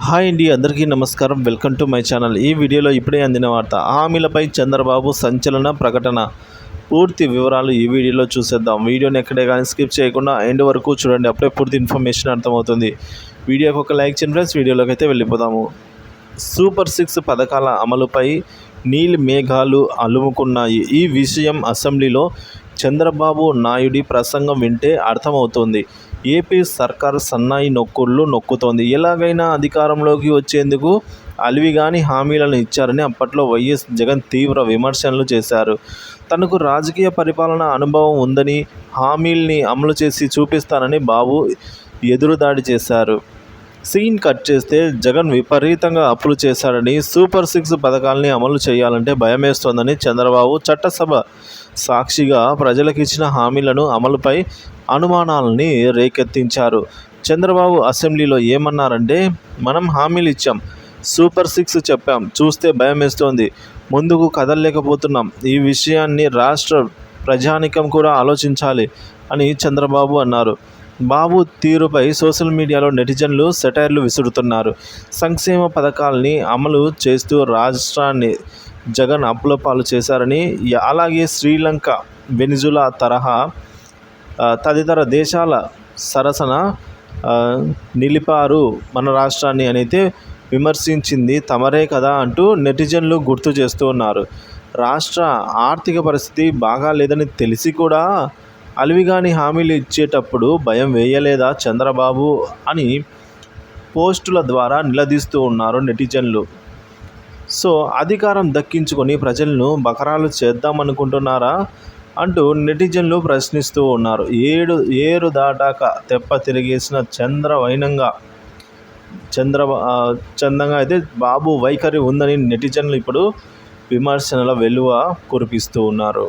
Hi అండి, అందరికీ నమస్కారం. Welcome to my channel. ఈ వీడియోలో ఇప్పుడే అందిన వార్త. హామీలపై చంద్రబాబు సంచలన ప్రకటన. పూర్తి వివరాలు ఈ వీడియోలో చూసేద్దాం. వీడియోని ఎక్కడే కానీ స్కిప్ చేయకుండా ఎండ్ వరకు చూడండి. అప్పుడే పూర్తి ఇన్ఫర్మేషన్ అర్థమవుతుంది. వీడియోకి ఒక లైక్ చేయండి ఫ్రెండ్స్. వీడియోలోకి అయితే వెళ్ళిపోదాము. సూపర్ 6 పథకాల అమలుపై నీలి మేఘాలు అలుముకున్నాయి. ఈ విషయం అసెంబ్లీలో చంద్రబాబు నాయుడి ప్రసంగం వింటే అర్థమవుతుంది. ఏపీ సర్కార్ సన్నాయి నొక్కుళ్ళు నొక్కుతోంది. ఎలాగైనా అధికారంలోకి వచ్చేందుకు అలివిగాని హామీలను ఇచ్చారని అప్పట్లో వైఎస్ జగన్ తీవ్ర విమర్శలు చేశారు. తనకు రాజకీయ పరిపాలన అనుభవం ఉందని, హామీల్ని అమలు చేసి చూపిస్తానని బాబు ఎదురుదాడి చేశారు. సీన్ కట్ చేస్తే జగన్ విపరీతంగా అప్పులు చేశాడని, సూపర్ 6 పథకాల్ని అమలు చేయాలంటే భయమేస్తోందని చంద్రబాబు చట్టసభ సాక్షిగా ప్రజలకిచ్చిన హామీలను అమలుపై అనుమానాలని రేకెత్తించారు. చంద్రబాబు అసెంబ్లీలో ఏమన్నారంటే, మనం హామీలు ఇచ్చాం, సూపర్ 6 చెప్పాం, చూస్తే భయమేస్తోంది, ముందుకు కదలలేకపోతున్నాం. ఈ విషయాన్ని రాష్ట్ర ప్రజానికం కూడా ఆలోచించాలి అని చంద్రబాబు అన్నారు. బాబు తీరుపై సోషల్ మీడియాలో నెటిజన్లు సెటైర్లు విసురుతున్నారు. సంక్షేమ పథకాల్ని అమలు చేస్తూ రాష్ట్రాన్ని జగన్ అప్పుల పాలు చేశారని, అలాగే శ్రీలంక, వెనిజులా తరహా తదితర దేశాల సరసన నిలిపారు మన రాష్ట్రాన్ని అనైతే విమర్శించింది తమరే కదా అంటూ నెటిజన్లు గుర్తు చేస్తూ ఉన్నారు. రాష్ట్ర ఆర్థిక పరిస్థితి బాగా లేదని తెలిసి కూడా అలివిగాని హామీలు ఇచ్చేటప్పుడు భయం వేయలేదా చంద్రబాబు అని పోస్టుల ద్వారా నిలదీస్తూ ఉన్నారు నెటిజన్లు. సో అధికారం దక్కించుకొని ప్రజలను బకరాలు చేద్దామనుకుంటున్నారా అంటూ నెటిజన్లు ప్రశ్నిస్తూ ఉన్నారు. ఏరు దాటాక తెప్ప తిరిగేసిన చందంగా అయితే బాబు వైఖరి ఉందని నెటిజన్లు ఇప్పుడు విమర్శనల వెలువ కురిపిస్తూ ఉన్నారు.